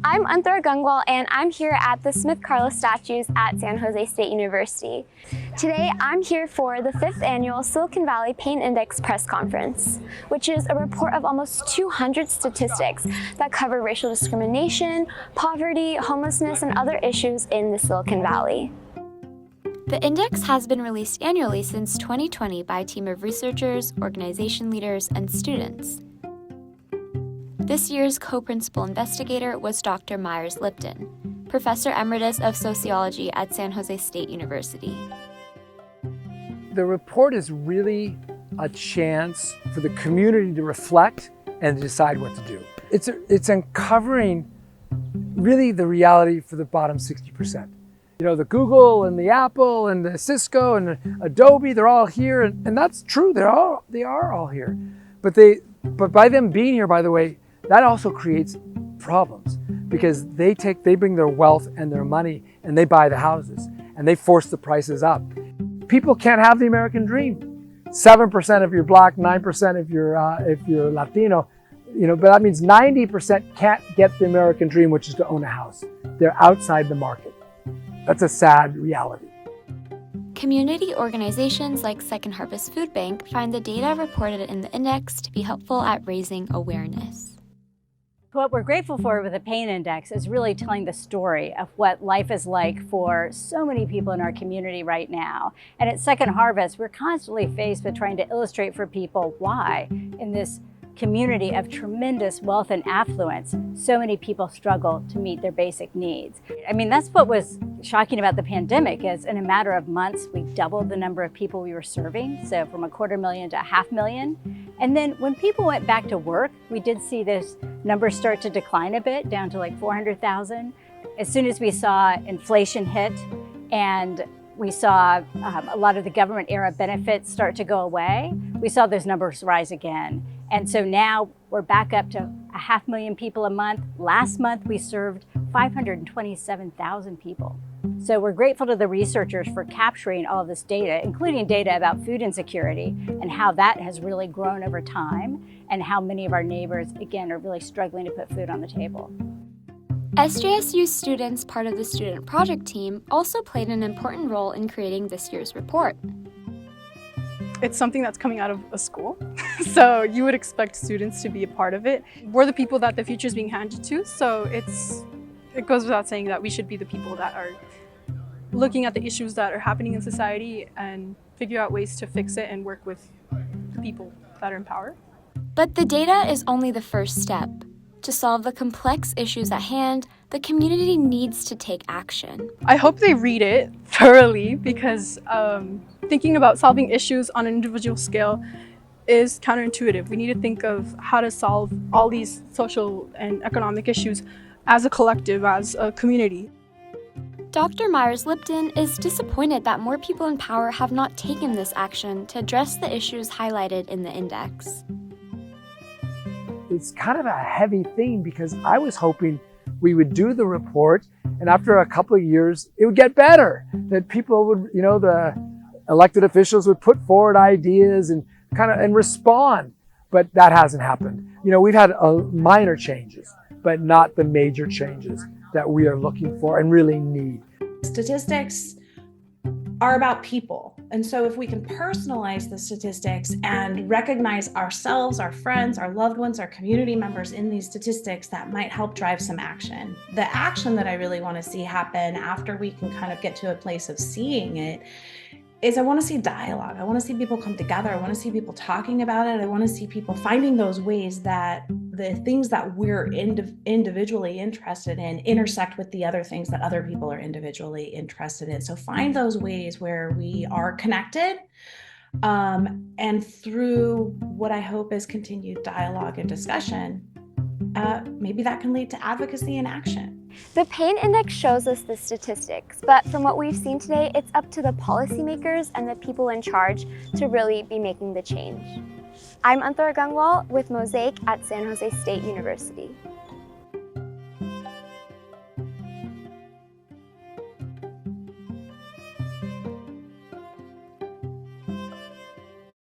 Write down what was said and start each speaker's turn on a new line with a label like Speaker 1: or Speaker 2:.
Speaker 1: I'm Antara Gangwal, and I'm here at the Smith Carlos statues at San Jose State University. Today, I'm here for the 5th annual Silicon Valley Pain Index press conference, which is a report of almost 200 statistics that cover racial discrimination, poverty, homelessness, and other issues in the Silicon Valley. The index has been released annually since 2020 by a team of researchers, organization leaders, and students. This year's co-principal investigator was Dr. Myers-Lipton, Professor Emeritus of Sociology at San Jose State University.
Speaker 2: The report is really a chance for the community to reflect and decide what to do. It's uncovering really the reality for the bottom 60%. You know, the Google and the Apple and the Cisco and Adobe, they're all here, and that's true. They are all here. But by them being here, by the way, that also creates problems because they bring their wealth and their money and they buy the houses and they force the prices up. People can't have the American dream. 7% if you're Black, 9% if you're Latino, but that means 90% can't get the American dream, which is to own a house. They're outside the market. That's a sad reality.
Speaker 1: Community organizations like Second Harvest Food Bank find the data reported in the index to be helpful at raising awareness.
Speaker 3: What we're grateful for with the Pain Index is really telling the story of what life is like for so many people in our community right now. And at Second Harvest, we're constantly faced with trying to illustrate for people why in this community of tremendous wealth and affluence, so many people struggle to meet their basic needs. I mean, that's what was shocking about the pandemic is in a matter of months, we doubled the number of people we were serving. So from 250,000 to 500,000. And then when people went back to work, we did see this number start to decline a bit down to like 400,000. As soon as we saw inflation hit and we saw a lot of the government era benefits start to go away, we saw those numbers rise again. And so now we're back up to 500,000 people a month. Last month, we served 527,000 people. So we're grateful to the researchers for capturing all of this data, including data about food insecurity and how that has really grown over time and how many of our neighbors, again, are really struggling to put food on the table.
Speaker 1: SJSU students, part of the student project team, also played an important role in creating this year's report.
Speaker 4: It's something that's coming out of a school, so you would expect students to be a part of it. We're the people that the future is being handed to, so it goes without saying that we should be the people that are looking at the issues that are happening in society and figure out ways to fix it and work with the people that are in power.
Speaker 1: But the data is only the first step. To solve the complex issues at hand, the community needs to take action.
Speaker 4: I hope they read it thoroughly because thinking about solving issues on an individual scale is counterintuitive. We need to think of how to solve all these social and economic issues as a collective, as a community.
Speaker 1: Dr. Myers-Lipton is disappointed that more people in power have not taken this action to address the issues highlighted in the index.
Speaker 2: It's kind of a heavy thing because I was hoping we would do the report and after a couple of years, it would get better. That people would, the elected officials would put forward ideas and respond, but that hasn't happened. We've had minor changes, but not the major changes that we are looking for and really need.
Speaker 5: Statistics are about people. And so if we can personalize the statistics and recognize ourselves, our friends, our loved ones, our community members in these statistics, that might help drive some action. The action that I really want to see happen after we can kind of get to a place of seeing it is I want to see dialogue. I want to see people come together. I want to see people talking about it. I want to see people finding those ways that the things that we're individually interested in intersect with the other things that other people are individually interested in. So find those ways where we are connected and through what I hope is continued dialogue and discussion, maybe that can lead to advocacy and action.
Speaker 1: The Pain Index shows us the statistics, but from what we've seen today, it's up to the policymakers and the people in charge to really be making the change. I'm Antara Gangwal with Mosaic at San Jose State University.